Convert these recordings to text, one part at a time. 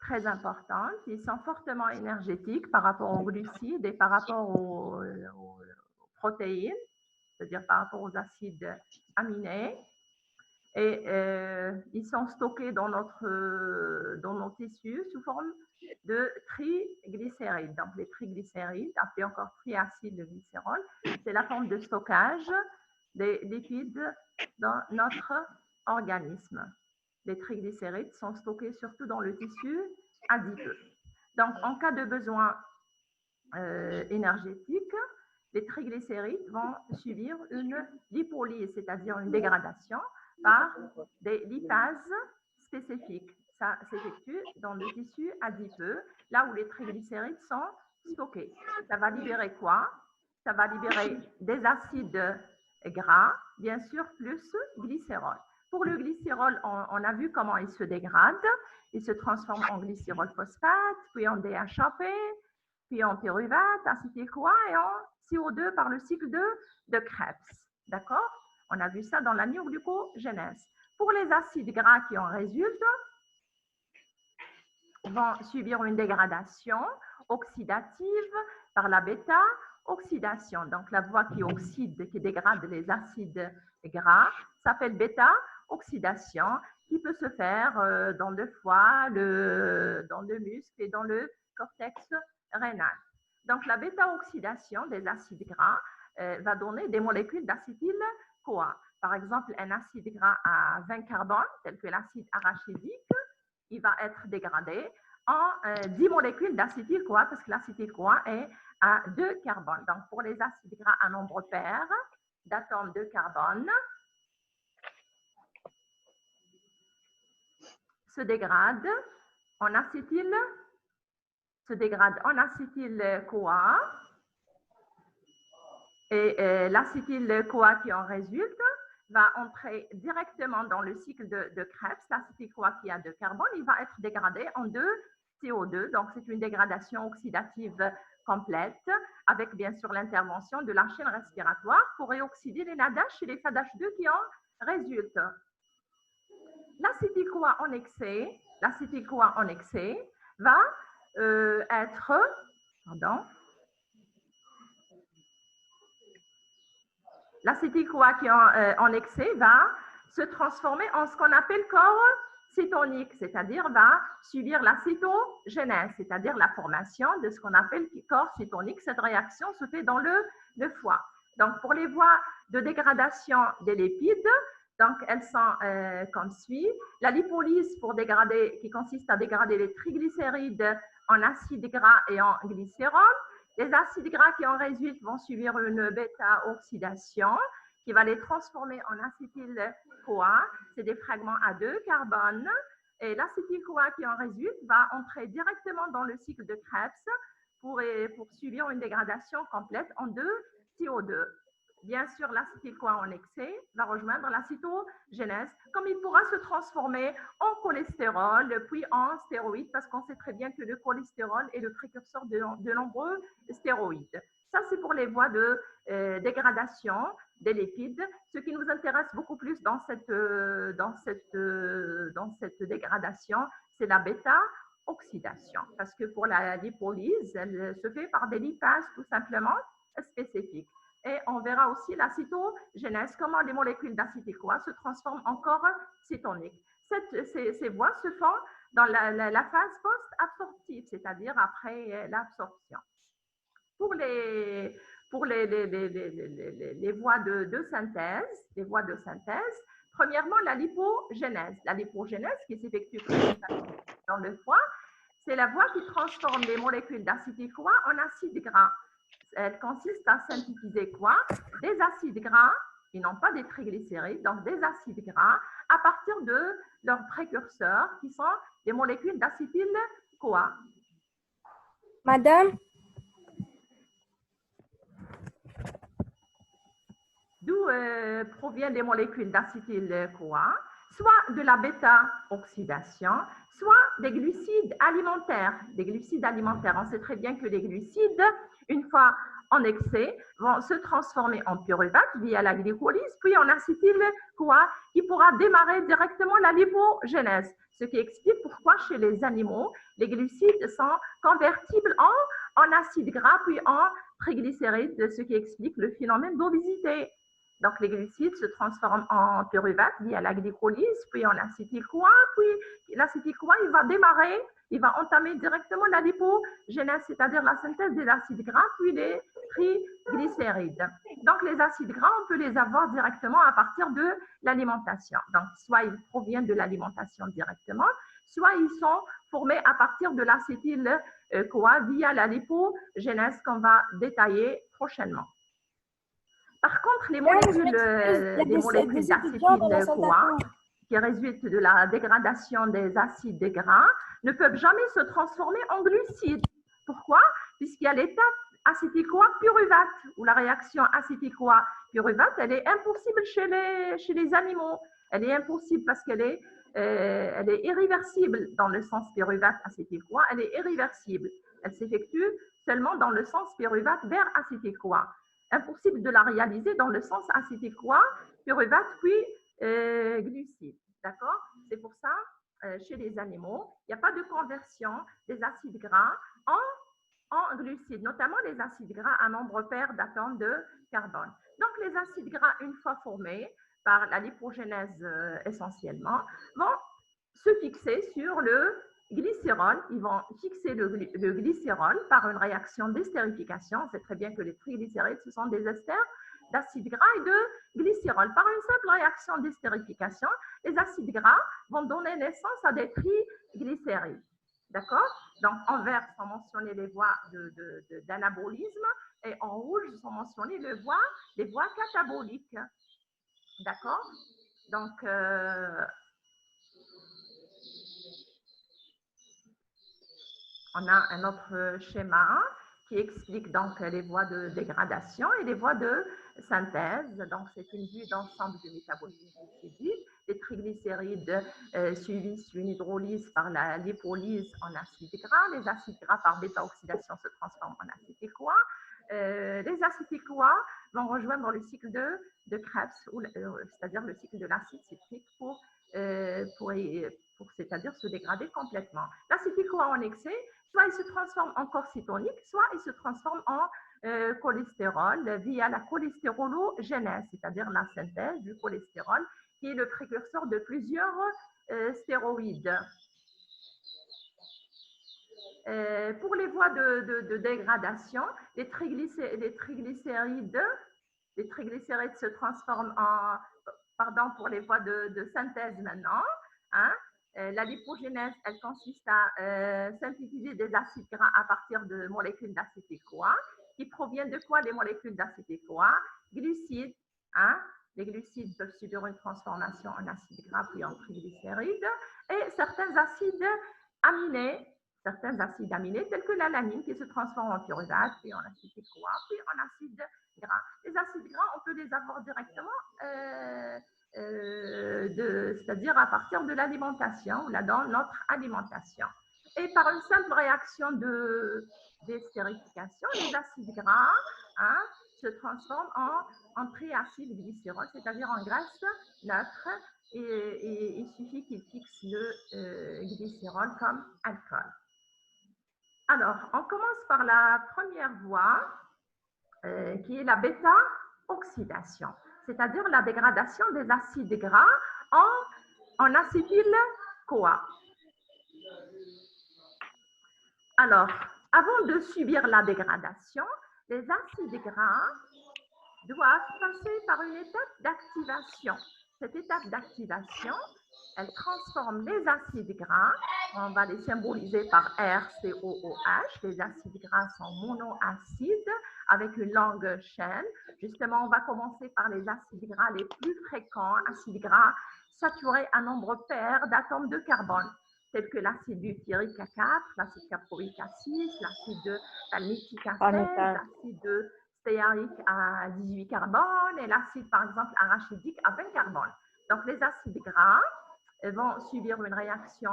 très importantes. Ils sont fortement énergétiques par rapport aux glucides et par rapport aux protéines, c'est-à-dire par rapport aux acides aminés. Et ils sont stockés dans nos tissus sous forme de triglycérides. Donc, les triglycérides, appelés encore triacylglycérol, c'est la forme de stockage des lipides dans notre organisme. Les triglycérides sont stockés surtout dans le tissu adipeux. Donc, en cas de besoin énergétique, les triglycérides vont subir une lipolyse, c'est-à-dire une dégradation par des lipases spécifiques. Ça s'effectue dans le tissu adipeux, là où les triglycérides sont stockés. Ça va libérer quoi? Ça va libérer des acides gras, bien sûr, plus glycérol. Pour le glycérol, on a vu comment il se dégrade. Il se transforme en glycérol phosphate, puis en DHAP, puis en pyruvate, acétyl-CoA et en CO2 par le cycle de Krebs. D'accord? On a vu ça dans la néoglucogénèse. Pour les acides gras qui en résultent, vont subir une dégradation oxydative par la bêta-oxydation. Donc, la voie qui oxyde, qui dégrade les acides gras, s'appelle bêta-oxydation, qui peut se faire dans le foie, dans le muscle et dans le cortex rénal. Donc, la bêta-oxydation des acides gras va donner des molécules d'acétyl-CoA. Par exemple, un acide gras à 20 carbones, tel que l'acide arachidique, il va être dégradé en 10 molécules d'acétyl-CoA, parce que l'acétyl-CoA est à 2 carbones. Donc, pour les acides gras à nombre pair d'atomes de carbone, se dégrade en acétyl-CoA, et l'acétyl-CoA qui en résulte va entrer directement dans le cycle de Krebs. L'acétyl-CoA qui a 2 carbones, il va être dégradé en 2 CO2. Donc, c'est une dégradation oxydative complète, avec bien sûr l'intervention de la chaîne respiratoire pour réoxyder les NADH et les FADH2 qui en résultent. L'acétyl-CoA en excès va être... L'acétyl-CoA qui en excès va se transformer en ce qu'on appelle corps cétonique, c'est-à-dire va subir la cétogénèse, c'est-à-dire la formation de ce qu'on appelle corps cétonique. Cette réaction se fait dans le foie. Donc, pour les voies de dégradation des lipides, donc elles sont comme suit. La lipolyse qui consiste à dégrader les triglycérides en acides gras et en glycérol. Les acides gras qui en résultent vont subir une bêta-oxydation qui va les transformer en acétyl-CoA. C'est des fragments à 2 carbones. Et l'acétyl-CoA qui en résulte va entrer directement dans le cycle de Krebs pour subir une dégradation complète en 2 CO2. Bien sûr, l'acétyl-CoA en excès va rejoindre la cytogénèse, comme il pourra se transformer en cholestérol, puis en stéroïdes, parce qu'on sait très bien que le cholestérol est le précurseur de nombreux stéroïdes. Ça, c'est pour les voies de dégradation des lipides. Ce qui nous intéresse beaucoup plus dans cette dégradation, c'est la bêta-oxydation, parce que pour la lipolyse, elle se fait par des lipases tout simplement spécifiques. Et on verra aussi la cytogénèse, comment les molécules d'acétyl-CoA se transforment en corps cétonique. Ces voies se font dans la phase post-absorptive, c'est-à-dire après l'absorption. Pour les voies de synthèse, premièrement, la lipogénèse. La lipogénèse qui s'effectue dans le foie, c'est la voie qui transforme les molécules d'acétyl-CoA en acides gras. Elle consiste à synthétiser quoi? Des acides gras, et non pas des triglycérides, donc des acides gras, à partir de leurs précurseurs, qui sont des molécules d'acétyl-CoA. Madame? D'où proviennent les molécules d'acétyl-CoA? Soit de la bêta-oxydation, soit des glucides alimentaires. Des glucides alimentaires. On sait très bien que les glucides, une fois en excès vont se transformer en pyruvate via la glycolyse, puis en acétyl-CoA qui pourra démarrer directement la lipogénèse. Ce qui explique pourquoi chez les animaux, les glucides sont convertibles en acides gras, puis en triglycérides, ce qui explique le phénomène d'obésité. Donc, les glucides se transforment en pyruvate via la glycolyse, puis en acétyl-CoA, puis l'acétyl-CoA, il va démarrer, il va entamer directement la lipogénèse, c'est-à-dire la synthèse des acides gras, puis les triglycérides. Donc, les acides gras, on peut les avoir directement à partir de l'alimentation. Donc, soit ils proviennent de l'alimentation directement, soit ils sont formés à partir de l'acétyl-CoA via la lipogénèse qu'on va détailler prochainement. Par contre, les molécules d'acétyl-CoA qui résultent de la dégradation des acides gras ne peuvent jamais se transformer en glucides. Pourquoi? Puisqu'il y a l'étape acétyl-CoA pyruvate, où la réaction acétyl-CoA pyruvate, elle est impossible chez les animaux. Elle est impossible parce qu'elle est irréversible dans le sens pyruvate acétyl-CoA, elle est irréversible. Elle s'effectue seulement dans le sens pyruvate vers acétyl-CoA. Impossible de la réaliser dans le sens acétyl-CoA, pyruvate, puis glucides. D'accord? C'est pour ça, chez les animaux, il n'y a pas de conversion des acides gras en glucides, notamment les acides gras à nombre pair d'atomes de carbone. Donc, les acides gras, une fois formés par la lipogénèse essentiellement, vont se fixer sur le glycérol. Ils vont fixer le glycérol par une réaction d'estérification. On sait très bien que les triglycérides, ce sont des esters d'acides gras et de glycérol. Par une simple réaction d'estérification, les acides gras vont donner naissance à des triglycérides. D'accord? Donc, en vert sont mentionnées les voies d'anabolisme et en rouge sont mentionnées les voies cataboliques. D'accord? Donc, on a un autre schéma qui explique donc les voies de dégradation et les voies de synthèse. Donc, c'est une vue d'ensemble du métabolisme glucidique. Les triglycérides suivis sur une hydrolyse par la lipolyse en acides gras. Les acides gras par bêta-oxydation se transforment en acétyl-CoA. Les acétyl-CoA vont rejoindre le cycle de Krebs, c'est-à-dire le cycle de l'acide citrique pour c'est-à-dire se dégrader complètement. L'acétyl-CoA en excès, soit il se transforme en corps cétonique, soit il se transforme en cholestérol via la cholestérologénèse, c'est-à-dire la synthèse du cholestérol, qui est le précurseur de plusieurs stéroïdes. Pour les voies de dégradation, les triglycérides se transforment pour les voies de synthèse maintenant. Hein. La lipogénèse, elle consiste à synthétiser des acides gras à partir de molécules d'acétyl-CoA, qui proviennent de quoi les molécules d'acétyl-CoA? Glucides. Hein. Les glucides peuvent subir une transformation en acides gras puis en triglycérides, et certains acides aminés tels que l'alanine qui se transforme en pyruvate, puis en acétyl-CoA, puis en acide gras. Les acides gras, on peut les avoir directement, c'est-à-dire à partir de l'alimentation, là dans notre alimentation. Et par une simple réaction d'estérification, les acides gras se transforment en triacylglycérol, c'est-à-dire en graisse neutre, et il suffit qu'il fixe le glycérol comme alcool. Alors, on commence par la première voie, qui est la bêta-oxydation, c'est-à-dire la dégradation des acides gras en acétyl-CoA. Alors, avant de subir la dégradation, les acides gras doivent passer par une étape d'activation. Cette étape d'activation, elle transforme les acides gras, on va les symboliser par RCOOH, les acides gras sont monoacides avec une longue chaîne. Justement, on va commencer par les acides gras les plus fréquents, acides gras saturés à nombre pair d'atomes de carbone, tels que l'acide butyrique à 4, l'acide caproïque à 6, l'acide palmitique à 16, l'acide stéarique à 18 carbone et l'acide, par exemple, arachidique à 20 carbone. Donc, les acides gras vont subir une réaction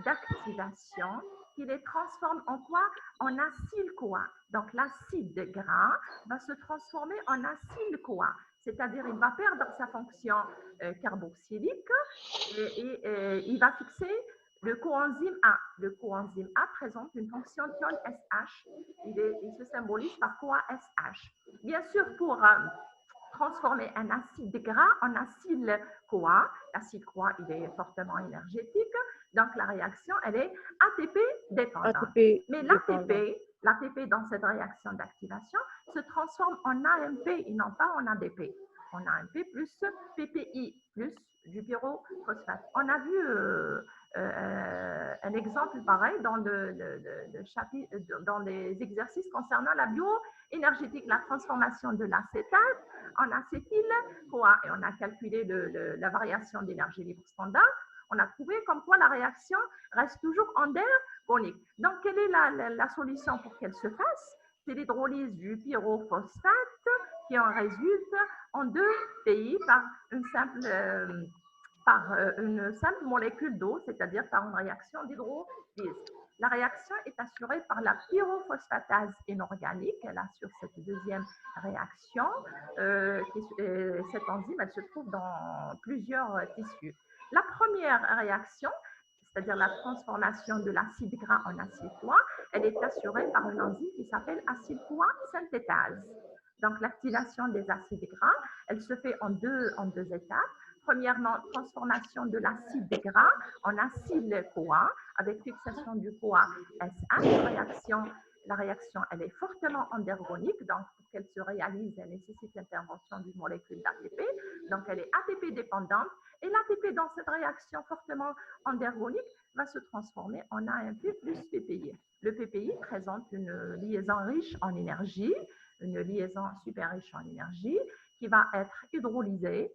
d'activation qui les transforme en quoi? En acyl-CoA. Donc, l'acide gras va se transformer en acyl-CoA, c'est-à-dire il va perdre sa fonction carboxylique et il va fixer le coenzyme A. Le coenzyme A présente une fonction thiol SH. Il se symbolise par CoA SH. Bien sûr, pour transformer un acide gras en acyl-CoA. L'acide-CoA, il est fortement énergétique, donc la réaction, elle est ATP dépendante. Mais l'ATP dans cette réaction d'activation se transforme en AMP et non pas en ADP. En AMP plus PPI plus du pyrophosphate. On a vu un exemple pareil dans dans les exercices concernant la bioénergétique, la transformation de l'acétate en acétyl-CoA. Et on a calculé la variation d'énergie libre standard. On a trouvé comme quoi la réaction reste toujours endergonique. Donc, quelle est la solution pour qu'elle se fasse? C'est l'hydrolyse du pyrophosphate qui en résulte en 2 PI par une simple molécule d'eau, c'est-à-dire par une réaction d'hydrolyse. La réaction est assurée par la pyrophosphatase inorganique. Elle assure cette deuxième réaction. Cette enzyme, elle se trouve dans plusieurs tissus. La première réaction, c'est-à-dire la transformation de l'acide gras en acide-CoA, elle est assurée par une enzyme qui s'appelle acide-CoA synthétase. Donc, l'activation des acides gras, elle se fait en deux étapes. Premièrement, transformation de l'acide gras en acyle-CoA avec fixation du CoA SH. La réaction, elle est fortement endergonique, donc pour qu'elle se réalise, elle nécessite l'intervention d'une molécule d'ATP. Donc, elle est ATP dépendante et l'ATP dans cette réaction fortement endergonique va se transformer en AMP plus PPI. Le PPI présente une liaison riche en énergie, une liaison super riche en énergie qui va être hydrolysée.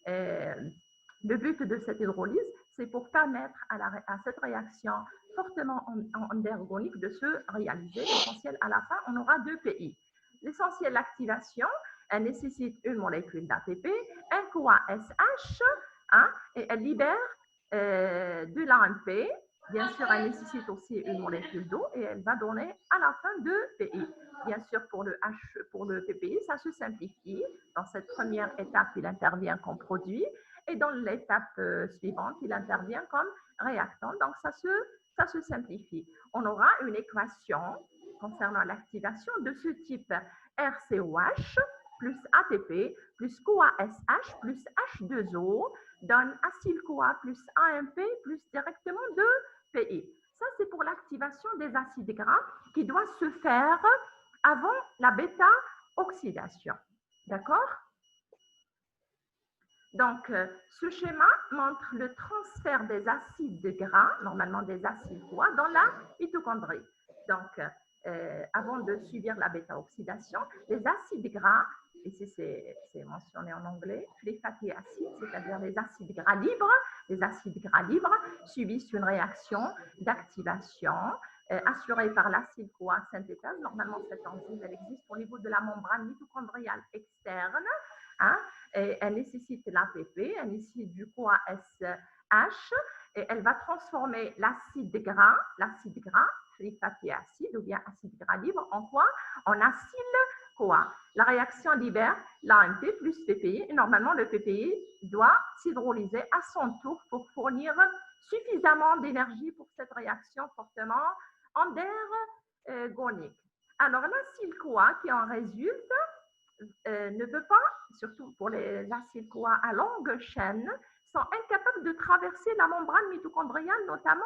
Le but de cette hydrolyse, c'est pour permettre à cette réaction fortement endergonique de se réaliser. L'essentiel, à la fin, on aura 2 PI. L'essentiel, l'activation, elle nécessite une molécule d'ATP, un CoA SH, et elle libère de l'AMP. Bien sûr, elle nécessite aussi une molécule d'eau et elle va donner à la fin 2 PI. Bien sûr, pour le PPI, ça se simplifie. Dans cette première étape, il intervient comme produit et dans l'étape suivante, il intervient comme réactant. Donc, ça se simplifie. On aura une équation concernant l'activation de ce type RCOH plus ATP plus CoASH plus H2O donne acyl-CoA plus AMP plus directement 2 PI. Ça, c'est pour l'activation des acides gras qui doit se faire avant la bêta-oxydation. D'accord? Donc, ce schéma montre le transfert des acides gras, normalement des acyl-CoA, dans la mitochondrie. Donc, avant de subir la bêta-oxydation, les acides gras, ici c'est mentionné en anglais, les fatty acids, c'est-à-dire les acides gras libres, subissent une réaction d'activation assurée par l'acide CoA synthétase. Normalement, cette enzyme, elle existe au niveau de la membrane mitochondriale externe. Et elle nécessite l'ATP, elle nécessite du CoA SH, et elle va transformer l'acide gras, free fatty acid ou bien acide gras libre, en quoi? En acyl-CoA. La réaction libère l'AMP plus PPI, et normalement le PPI doit s'hydrolyser à son tour pour fournir suffisamment d'énergie pour cette réaction fortement endergonique. Alors l'acyle-CoA qui en résulte ne peut pas, surtout pour les acyl-CoA à longue chaîne, sont incapables de traverser la membrane mitochondriale, notamment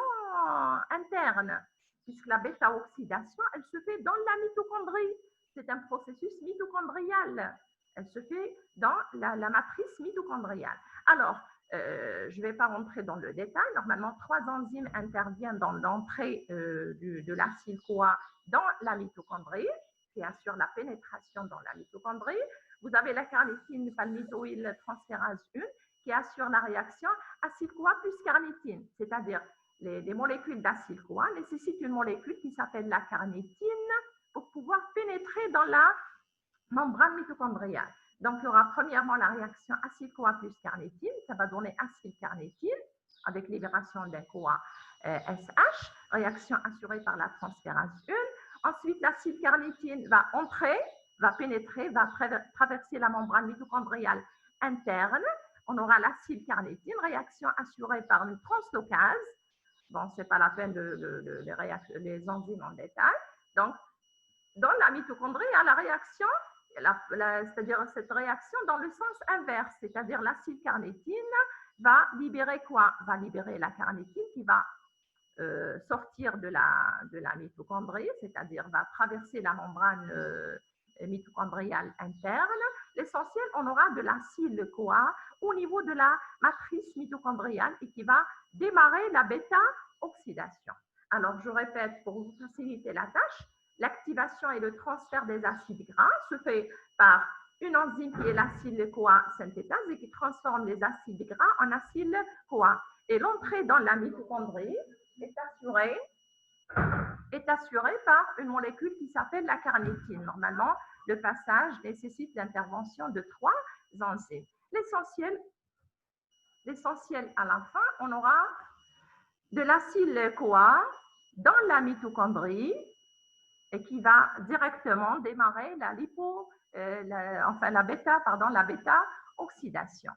interne, puisque la bêta-oxydation, elle se fait dans la mitochondrie. C'est un processus mitochondrial. Elle se fait dans la matrice mitochondriale. Alors, je ne vais pas rentrer dans le détail. Normalement, 3 enzymes interviennent dans l'entrée de l'acyl-CoA dans la mitochondrie, qui assure la pénétration dans la mitochondrie. Vous avez la carnitine palmitoyltransférase 1 qui assure la réaction acyl-CoA plus carnitine, c'est-à-dire les molécules d'acyl-CoA nécessitent une molécule qui s'appelle la carnitine pour pouvoir pénétrer dans la membrane mitochondriale. Donc, il y aura premièrement la réaction acyl-CoA plus carnitine, ça va donner acylcarnitine avec libération d'un CoA SH, réaction assurée par la transférase 1. Ensuite, l'acide carnitine va entrer, va pénétrer, va traverser la membrane mitochondriale interne. On aura l'acide carnitine, réaction assurée par une translocase. Bon, ce n'est pas la peine de les enzymes en détail. Donc, dans la mitochondrie, il y a la réaction, c'est-à-dire cette réaction dans le sens inverse, c'est-à-dire l'acide carnitine va libérer quoi? Va libérer la carnitine qui va sortir de la mitochondrie, c'est-à-dire va traverser la membrane mitochondriale interne. L'essentiel, on aura de l'acyle-CoA au niveau de la matrice mitochondriale et qui va démarrer la bêta-oxydation. Alors, je répète pour vous faciliter la tâche, l'activation et le transfert des acides gras se fait par une enzyme qui est l'acyle-CoA synthétase et qui transforme les acides gras en acyle-CoA. Et l'entrée dans la mitochondrie est assurée par une molécule qui s'appelle la carnitine. Normalement, le passage nécessite l'intervention de 3 enzymes. L'essentiel à la fin, on aura de l'acyle-CoA dans la mitochondrie et qui va directement démarrer la bêta-oxydation.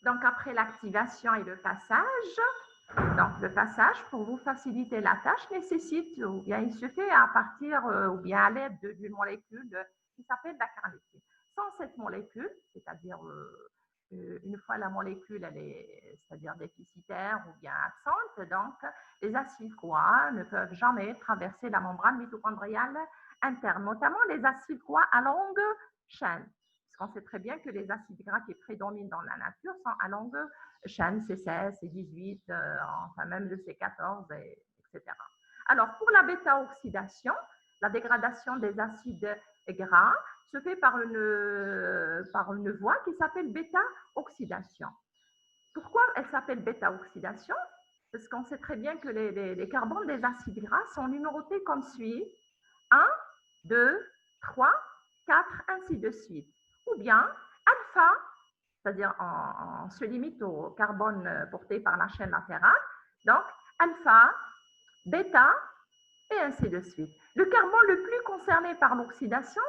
Donc, après l'activation et le passage, pour vous faciliter la tâche, nécessite, ou bien il se fait à partir, ou bien à l'aide d'une molécule qui s'appelle la carnitine. Sans cette molécule, c'est-à-dire une fois la molécule, elle est, c'est-à-dire déficitaire ou bien absente, donc les acides CoA ne peuvent jamais traverser la membrane mitochondriale interne, notamment les acides CoA à longue chaîne. Parce qu'on sait très bien que les acides gras qui prédominent dans la nature sont à longue chaîne, C16, C18, enfin même le C14, etc. Alors, pour la bêta-oxydation, la dégradation des acides gras se fait par une voie qui s'appelle bêta-oxydation. Pourquoi elle s'appelle bêta-oxydation? Parce qu'on sait très bien que les carbones des acides gras sont numérotés comme suit: 1, 2, 3, 4, ainsi de suite. Ou bien alpha, c'est-à-dire on se limite au carbone porté par la chaîne latérale, donc alpha, bêta, et ainsi de suite. Le carbone le plus concerné par l'oxydation,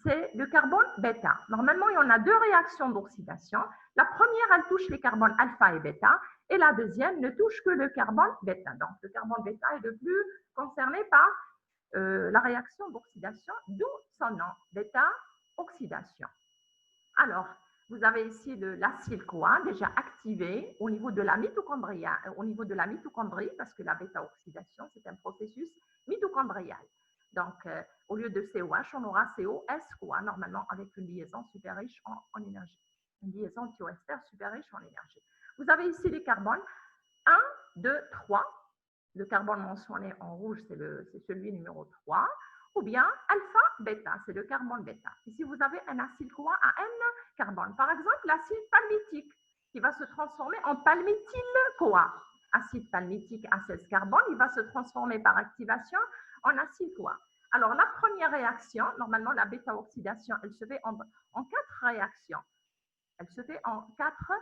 c'est le carbone bêta. Normalement, il y en a 2 réactions d'oxydation. La première, elle touche les carbones alpha et bêta, et la deuxième ne touche que le carbone bêta. Donc, le carbone bêta est le plus concerné par la réaction d'oxydation, d'où son nom, bêta-oxydation. Alors, vous avez ici l'acyle-CoA déjà activé au niveau de la mitochondrie, parce que la bêta-oxydation, c'est un processus mitochondrial. Donc, au lieu de COH, on aura COS-CoA, normalement avec une liaison super riche en énergie. Une liaison thioester super riche en énergie. Vous avez ici les carbones 1, 2, 3. Le carbone mentionné en rouge, c'est celui numéro 3. Ou bien alpha-bêta, c'est le carbone bêta. Ici, vous avez un acyle CoA à N carbone. Par exemple, l'acide palmitique qui va se transformer en palmityl-CoA. Acide palmitique à 16 carbone, il va se transformer par activation en acide CoA. Alors, la première réaction, normalement, la bêta-oxydation, elle se fait en 4 réactions. Elle se fait en 4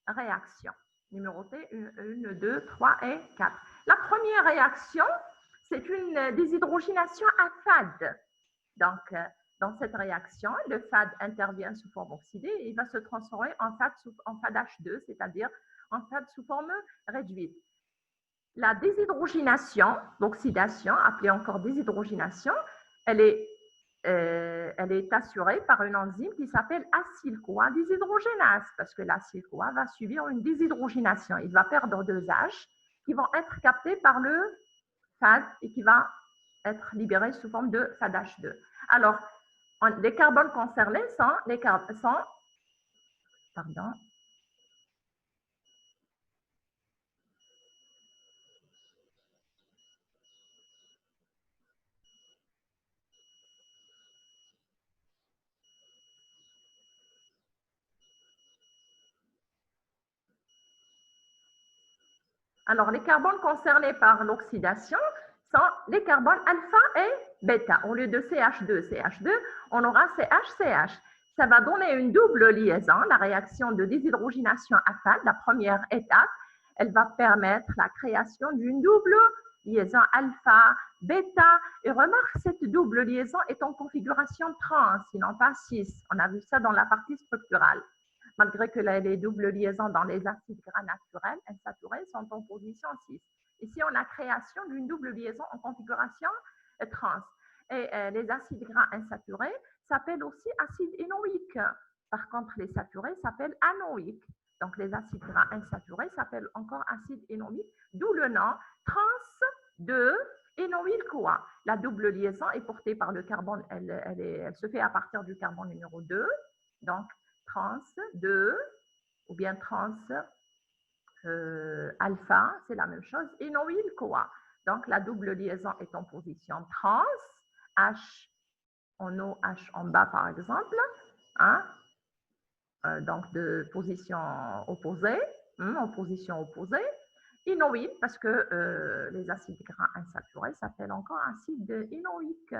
réactions. Numérotées 1, 2, 3 et 4. La première réaction, c'est une déshydrogénation à FAD. Donc, dans cette réaction, le FAD intervient sous forme oxydée et il va se transformer en FADH2, c'est-à-dire en FAD sous forme réduite. La déshydrogénation, l'oxydation, appelée encore déshydrogénation, elle est assurée par une enzyme qui s'appelle acyle-CoA déshydrogénase, parce que l'acyle-CoA va subir une déshydrogénation. Il va perdre 2 H qui vont être captés par le FAD et qui va être libéré sous forme de FADH2. Alors, les carbones concernés sont Alors, les carbones concernés par l'oxydation sont les carbones alpha et bêta. Au lieu de CH2, on aura CH. Ça va donner une double liaison. La réaction de déshydrogénation AFAD, la première étape, elle va permettre la création d'une double liaison alpha, bêta. Et remarque, cette double liaison est en configuration trans, sinon pas cis. On a vu ça dans la partie structurale. Malgré que les doubles liaisons dans les acides gras naturels insaturés sont en position cis. Ici, on a création d'une double liaison en configuration trans. Et les acides gras insaturés s'appellent aussi acides énoïques. Par contre, les saturés s'appellent anoïques. Donc, les acides gras insaturés s'appellent encore acides énoïques, d'où le nom trans de énoïl-CoA. La double liaison est portée par le carbone, elle se fait à partir du carbone numéro 2. Donc, trans 2 ou bien trans alpha, c'est la même chose, énoïl-CoA. Donc, la double liaison est en position trans, H en haut, H en bas, par exemple, hein? Donc de position opposée, en position opposée. Énoïque, parce que les acides gras insaturés s'appellent encore acides énoïques.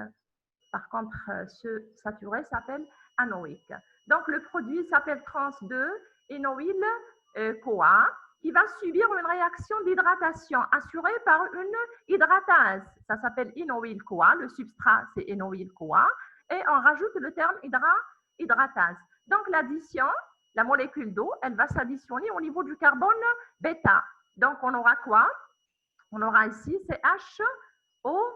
Par contre, ceux saturés s'appellent anoïques. Donc, le produit s'appelle trans 2 énoïl-CoA, qui va subir une réaction d'hydratation assurée par une hydratase. Ça s'appelle énoïl-CoA. Le substrat, c'est énoïl-CoA. Et on rajoute le terme hydratase. Donc, l'addition, la molécule d'eau, elle va s'additionner au niveau du carbone bêta. Donc, on aura quoi? On aura ici CHOH,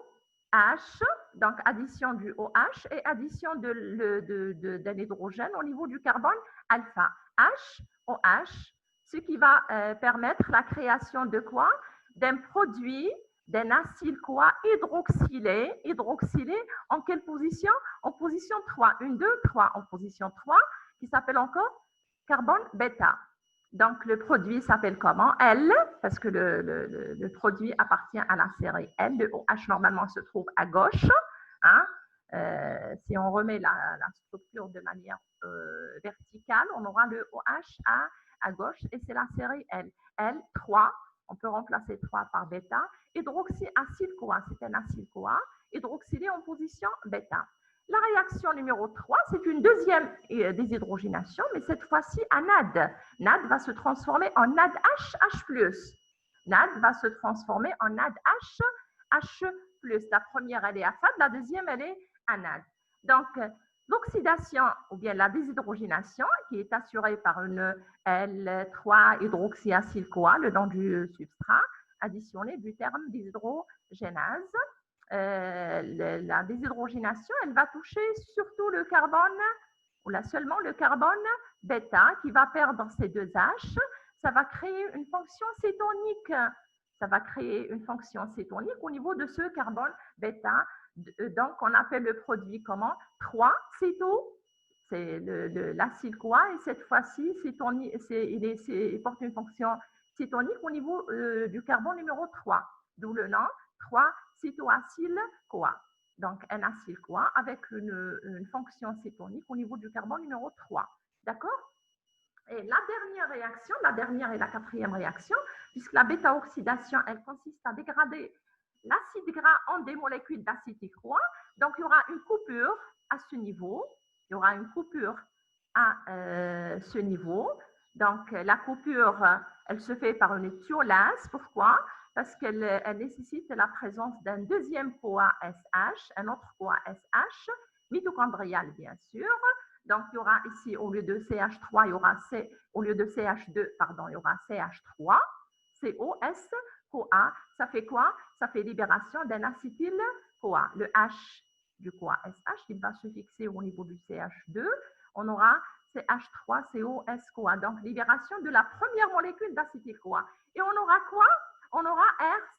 donc addition du OH et addition de l'hydrogène au niveau du carbone alpha. HOH, ce qui va permettre la création de quoi? D'un produit, d'un acyle-CoA hydroxylé. Hydroxylé en quelle position? En position 3. 1, 2, 3. En position 3, qui s'appelle encore carbone bêta. Donc, le produit s'appelle comment? L, parce que le produit appartient à la série L. Le OH, normalement, se trouve à gauche. Hein? Si on remet la structure de manière verticale, on aura le OH à gauche et c'est la série L. L, 3. On peut remplacer 3 par bêta. Hydroxyacyle-CoA, c'est un acyle-CoA, hydroxylé en position bêta. La réaction numéro 3, c'est une deuxième déshydrogénation, mais cette fois-ci à NAD. NAD va se transformer en NADH+. NAD va se transformer en NADH+. La première, elle est à FAD, la deuxième, elle est à NAD. Donc, l'oxydation ou bien la déshydrogénation, qui est assurée par une L3-hydroxyacyle-CoA, le nom du substrat, additionné du terme déshydrogénase. La déshydrogénation, elle va toucher surtout le carbone, ou là seulement le carbone bêta, qui va perdre ces deux H. Ça va créer une fonction cétonique. Ça va créer une fonction cétonique au niveau de ce carbone bêta. Donc, on appelle le produit comment? 3-céto. C'est l'acyle-CoA et cette fois-ci, il porte une fonction cétonique au niveau du carbone numéro 3. D'où le nom 3-cétoacyle-CoA. Donc, un acyle-CoA avec une fonction cétonique au niveau du carbone numéro 3. D'accord? Et la dernière réaction, la dernière et la quatrième réaction, puisque la bêta-oxydation, elle consiste à dégrader l'acide gras en des molécules d'acétyl-CoA. Donc, il y aura une coupure à ce niveau. Il y aura une coupure à ce niveau. Donc, la coupure, elle se fait par une thiolase. Pourquoi? Parce qu'elle nécessite la présence d'un deuxième CoA SH, un autre CoA SH, mitochondrial bien sûr. Donc, il y aura ici, au lieu de CH3, il y aura au lieu de CH2, pardon, il y aura CH3, COS, CoA. Ça fait quoi? Ça fait libération d'un acétyl-CoA. Le H du CoA SH, il va se fixer au niveau du CH2. On aura CH3COS-CoA. Donc, libération de la première molécule d'acétyl-CoA. Et on aura quoi? On aura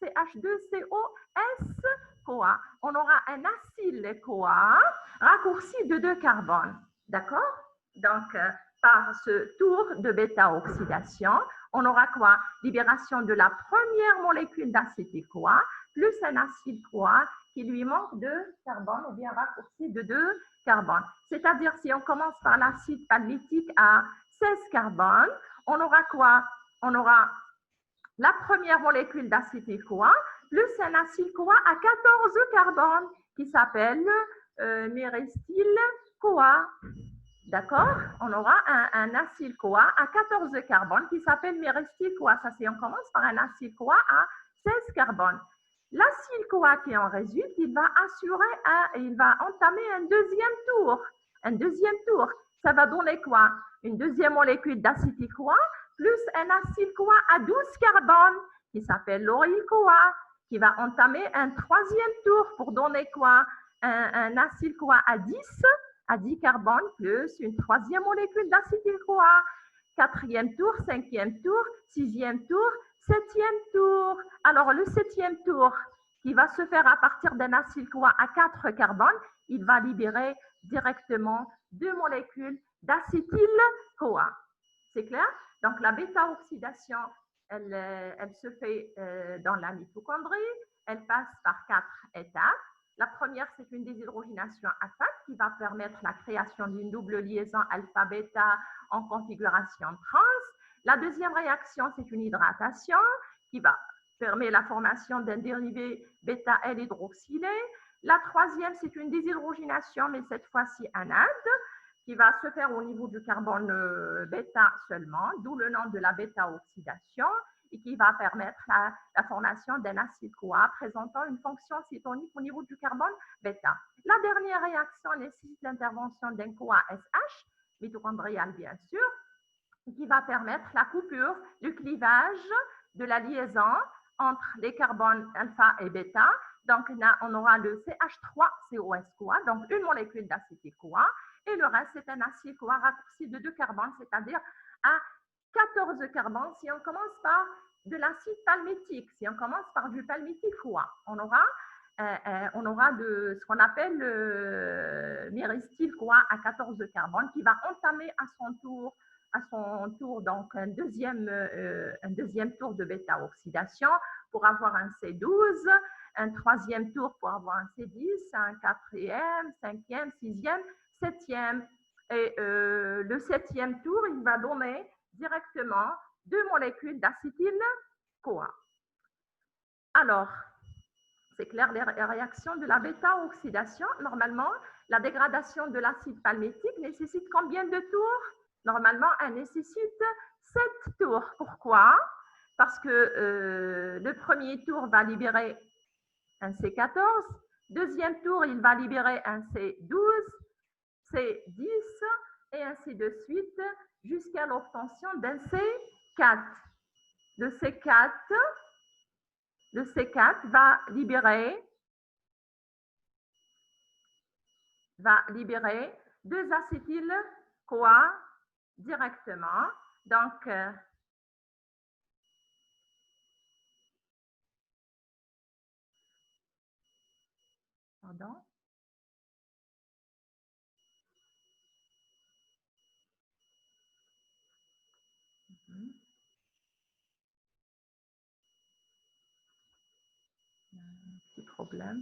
RCH2COS-CoA. On aura un acyle-CoA raccourci de 2 carbones. D'accord? Donc, par ce tour de bêta-oxydation, on aura quoi? Libération de la première molécule d'acétyl-CoA plus un acyle-CoA qui lui manque de carbone ou bien raccourci de 2 carbones. C'est-à-dire, si on commence par l'acide palmitique à 16 carbones, on aura quoi? On aura la première molécule d'acétyl-CoA plus un acyle-CoA à 14 carbones qui s'appelle myristyl-CoA. D'accord? On aura un acyle-CoA à 14 carbones qui s'appelle myristyl-CoA. Ça, c'est on commence par un acyle-CoA à 16 carbones. L'acyle-CoA qui en résulte, il va entamer un deuxième tour. Un deuxième tour. Ça va donner quoi? Une deuxième molécule d'acétyl-CoA plus un acyle-CoA à 12 carbones qui s'appelle lauryl-CoA, qui va entamer un troisième tour pour donner quoi? Un acyle-CoA à 10 carbones plus une troisième molécule d'acétyl-CoA. Quatrième tour, cinquième tour, sixième tour, septième tour. Alors, le septième tour qui va se faire à partir d'un acyle-CoA à 4 carbones, il va libérer directement 2 molécules d'acétyl-CoA. C'est clair? Donc, la bêta-oxydation, elle se fait dans la mitochondrie. Elle passe par 4 étapes. La première, c'est une déshydrogénation à 4 qui va permettre la création d'une double liaison alpha-bêta en configuration trans. La deuxième réaction, c'est une hydratation qui va permettre la formation d'un dérivé bêta-L-hydroxylé. La troisième, c'est une déshydrogénation, mais cette fois-ci anode, qui va se faire au niveau du carbone bêta seulement, d'où le nom de la bêta-oxydation, et qui va permettre la formation d'un acyle-CoA présentant une fonction cétonique au niveau du carbone bêta. La dernière réaction nécessite l'intervention d'un CoA-SH, mitochondrial bien sûr, qui va permettre la coupure, le clivage de la liaison entre les carbones alpha et bêta. Donc, là, on aura le CH3COS-CoA, donc une molécule d'acétyl-CoA, et le reste, c'est un acyle-CoA raccourci de 2 carbones, c'est-à-dire à 14 carbones si on commence par de l'acide palmitique. Si on commence par du palmitique-CoA, on aura de ce qu'on appelle le myristyl-CoA à 14 carbones qui va entamer à son tour donc un deuxième tour de bêta-oxydation pour avoir un C12, un troisième tour pour avoir un C10, un quatrième, cinquième, sixième, septième. Et le septième tour, il va donner directement 2 molécules d'acétyl-CoA. Alors, c'est clair, les réactions de la bêta-oxydation, normalement, la dégradation de l'acide palmitique nécessite combien de tours? Normalement, elle nécessite 7 tours. Pourquoi? Parce que le premier tour va libérer un C14, deuxième tour, il va libérer un C12, C10, et ainsi de suite, jusqu'à l'obtention d'un C4. Le C4 va libérer 2 acétyl-CoA directement. Donc, pardon. Un petit problème.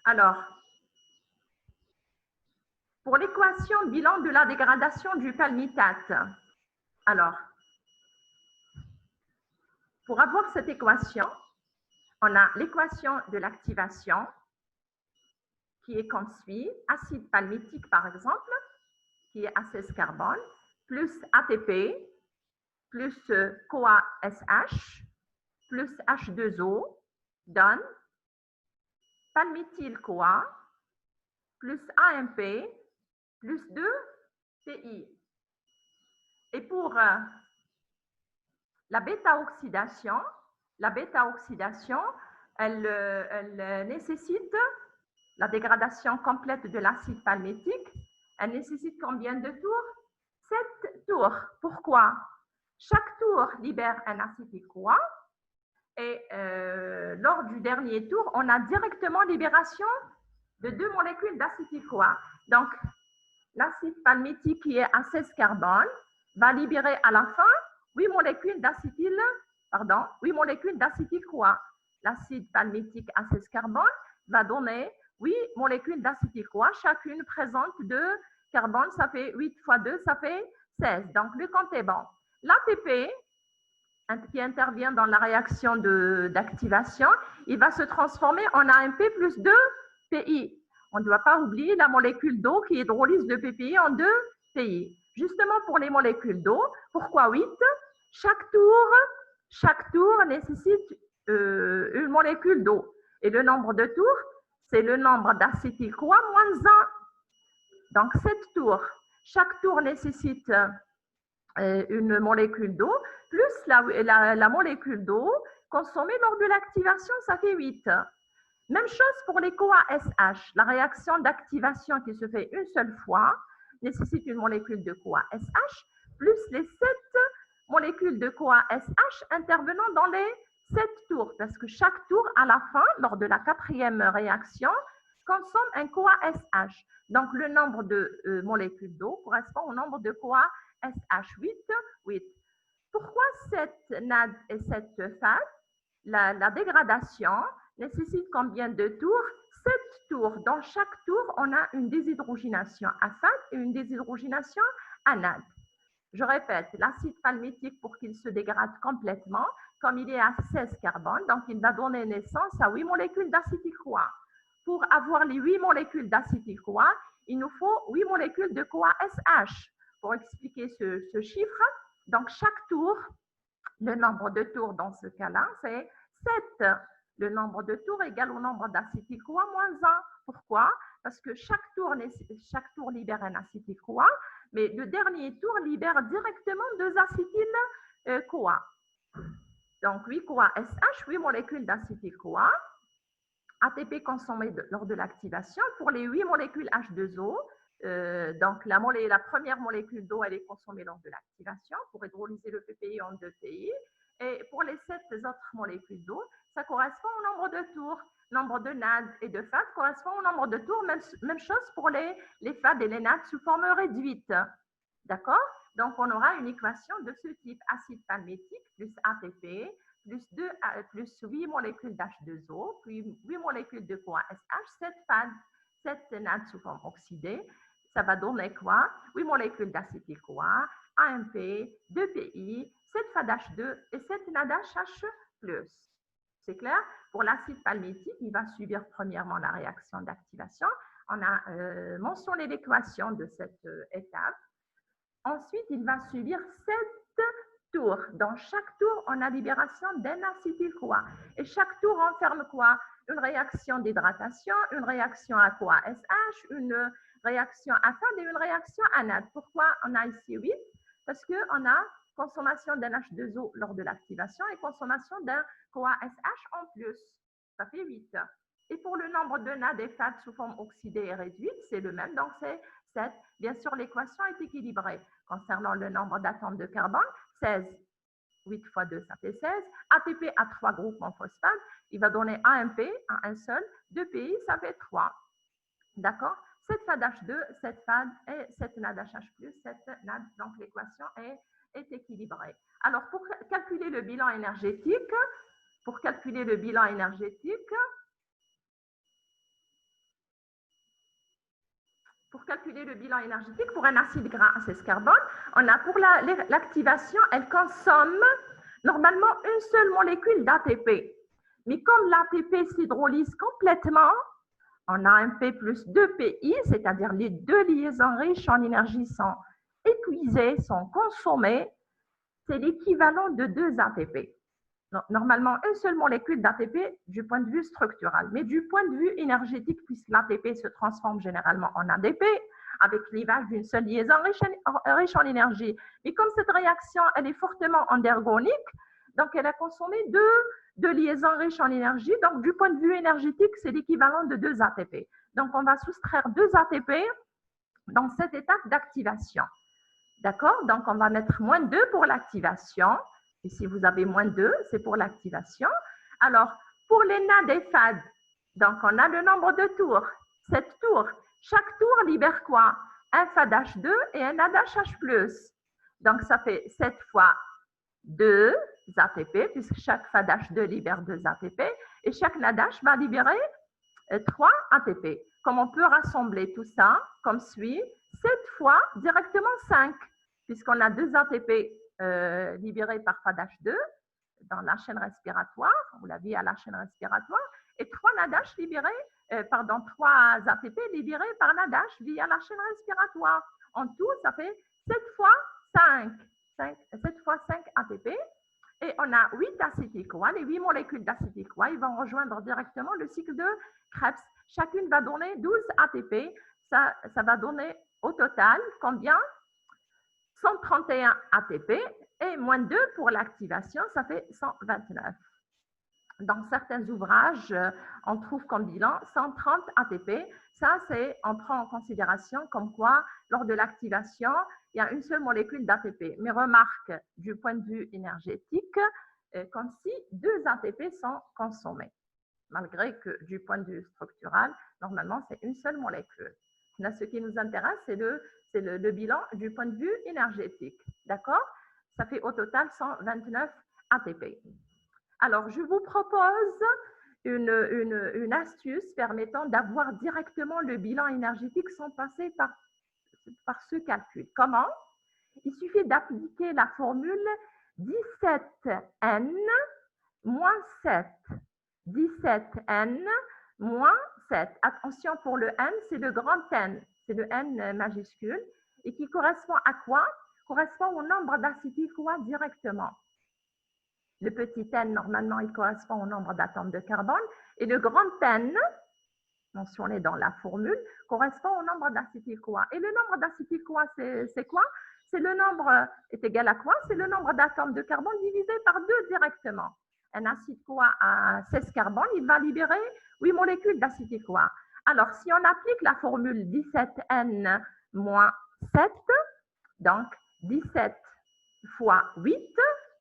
Alors, pour l'équation bilan de la dégradation du palmitate, alors, pour avoir cette équation, on a l'équation de l'activation qui est comme suit, acide palmitique par exemple, qui est à 16 carbones, plus ATP, plus CoA-SH, plus H2O, donne palmityl-CoA, plus AMP, plus 2 TI. Et pour la bêta-oxydation, elle nécessite la dégradation complète de l'acide palmitique. Elle nécessite combien de tours? 7 tours. Pourquoi? Chaque tour libère un acétyl-CoA et lors du dernier tour, on a directement libération de 2 molécules d'acétyl-CoA. Donc, l'acide palmitique qui est à 16 carbones, va libérer à la fin 8 molécules d'acétyl-CoA. L'acide palmitique à 16 carbone va donner 8 molécules d'acétyl-CoA. Chacune présente 2 carbones, ça fait 8 fois 2, ça fait 16. Donc, le compte est bon. L'ATP, qui intervient dans la réaction d'activation, il va se transformer en AMP plus 2 PI. On ne doit pas oublier la molécule d'eau qui hydrolyse le PPI en 2 PI. Justement pour les molécules d'eau, pourquoi 8? Chaque tour nécessite une molécule d'eau. Et le nombre de tours, c'est le nombre d'acétyl-CoA moins 1. Donc 7 tours. Chaque tour nécessite une molécule d'eau, plus la molécule d'eau consommée lors de l'activation, ça fait 8. Même chose pour les CoA-SH. La réaction d'activation qui se fait une seule fois nécessite une molécule de CoA-SH, plus les 7 molécules de CoA-SH intervenant dans les 7 tours, parce que chaque tour, à la fin, lors de la 4e réaction, consomme un CoA-SH. Donc, le nombre de molécules d'eau correspond au nombre de CoA-SH. 8. Pourquoi 7 NAD et 7 FAD? La dégradation nécessite combien de tours? 7 tours. Dans chaque tour, on a une déshydrogénation à FAD et une déshydrogénation à NAD. Je répète, l'acide palmitique, pour qu'il se dégrade complètement, comme il est à 16 carbones, donc il va donner naissance à 8 molécules d'acétyl-CoA. Pour avoir les 8 molécules d'acétyl-CoA, il nous faut 8 molécules de CoA-SH. Pour expliquer ce chiffre, donc chaque tour, le nombre de tours dans ce cas-là, c'est 7. Le nombre de tours égale au nombre d'acétyl-CoA moins 1. Pourquoi? Parce que chaque tour libère un acétyl-CoA, mais le dernier tour libère directement 2 acétyl-CoA. Donc 8 CoA-SH, 8 molécules d'acétyl-CoA. ATP consommé lors de l'activation. Pour les 8 molécules H2O, donc la première molécule d'eau, elle est consommée lors de l'activation pour hydrolyser le PPI en 2 PI. Et pour les 7 autres molécules d'eau, ça correspond au nombre de tours. Nombre de NAD et de FAD correspond au nombre de tours. Même chose pour les FAD et les NAD sous forme réduite. D'accord? Donc, on aura une équation de ce type. Acide palmitique plus ATP plus 8 molécules d'H2O, puis 8 molécules de CoA-SH, 7 FAD, 7 NAD sous forme oxydée. Ça va donner quoi? 8 molécules d'acétyl-CoA, AMP, 2 PI, 7 FADH2 et 7 NADH+. C'est clair? Pour l'acide palmitique, il va subir premièrement la réaction d'activation. On a mentionné l'équation de cette étape. Ensuite, il va subir 7 tours. Dans chaque tour, on a libération d'un acétyl-CoA. Et chaque tour renferme quoi? Une réaction d'hydratation, une réaction à CoA-SH, une réaction à FAD et une réaction à NAD. Pourquoi on a ici 8? Parce qu'on a consommation d'un H2O lors de l'activation et consommation d'un CoA-SH en plus. Ça fait 8. Et pour le nombre de NAD et FAD sous forme oxydée et réduite, c'est le même, donc c'est 7. Bien sûr, l'équation est équilibrée. Concernant le nombre d'atomes de carbone, 16. 8 fois 2, ça fait 16. ATP a 3 groupes en phosphate. Il va donner AMP à un seul. 2 PI, ça fait 3. D'accord? 7 FADH2, 7 FAD et 7 NADH+, 7 NAD. Donc, l'équation est équilibrée. Alors, pour calculer le bilan énergétique, pour pour un acide gras à 16 carbone, on a pour l'activation, elle consomme normalement une seule molécule d'ATP. Mais comme l'ATP s'hydrolyse complètement, on a un P plus 2 PI, c'est-à-dire les 2 liaisons riches en énergie sont épuisées, sont consommées, c'est l'équivalent de 2 ATP. Normalement, une seule molécule d'ATP du point de vue structural, mais du point de vue énergétique, puisque l'ATP se transforme généralement en ADP, avec clivage d'une seule liaison riche en énergie. Et comme cette réaction, elle est fortement endergonique, donc elle a consommé deux liaisons riches en énergie. Donc, du point de vue énergétique, c'est l'équivalent de 2 ATP. Donc, on va soustraire 2 ATP dans cette étape d'activation. D'accord? Donc, on va mettre moins 2 pour l'activation. Ici, vous avez moins 2, c'est pour l'activation. Alors, pour les NAD et FAD, donc on a le nombre de tours, 7 tours. Chaque tour libère quoi? Un FADH2 et un NADH+. Donc, ça fait 7 fois 2 ATP, puisque chaque FADH2 libère 2 ATP, et chaque NADH va libérer 3 ATP. Comme on peut rassembler tout ça comme suit, 7 fois directement 5, puisqu'on a 2 ATP libérés par FADH2 dans la chaîne respiratoire, ou la vie à la chaîne respiratoire, et 3 NADH libérés, 3 ATP libérés par NADH via la chaîne respiratoire. En tout, ça fait 7 fois 5, 7 fois 5 ATP. Et on a 8 acétyl-CoA. Les 8 molécules d'acétyl-CoA, ils vont rejoindre directement le cycle de Krebs. Chacune va donner 12 ATP. Ça va donner au total combien? 131 ATP et moins 2 pour l'activation, ça fait 129. Dans certains ouvrages, on trouve comme bilan 130 ATP. Ça, on prend en considération comme quoi, lors de l'activation, il y a une seule molécule d'ATP. Mais remarque, du point de vue énergétique, comme si 2 ATP sont consommés. Malgré que du point de vue structural, normalement, c'est une seule molécule. Là, ce qui nous intéresse, c'est le bilan du point de vue énergétique. D'accord? Ça fait au total 129 ATP. Alors, je vous propose une astuce permettant d'avoir directement le bilan énergétique sans passer par ce calcul. Comment? Il suffit d'appliquer la formule 17N moins 7. 17N moins 7. Attention pour le N, c'est le grand N, c'est le N majuscule, et qui correspond à quoi? Correspond au nombre d'acétyl-CoA directement. Le petit n, normalement, il correspond au nombre d'atomes de carbone. Et le grand n, mentionné dans la formule, correspond au nombre d'acétyl-CoA. Et le nombre d'acétyl-CoA, c'est quoi? C'est le nombre est égal à quoi? C'est le nombre d'atomes de carbone divisé par 2 directement. Un acide-CoA à 16 carbone, il va libérer 8 molécules d'acétyl-CoA. Alors, si on applique la formule 17N moins 7, donc 17 fois 8,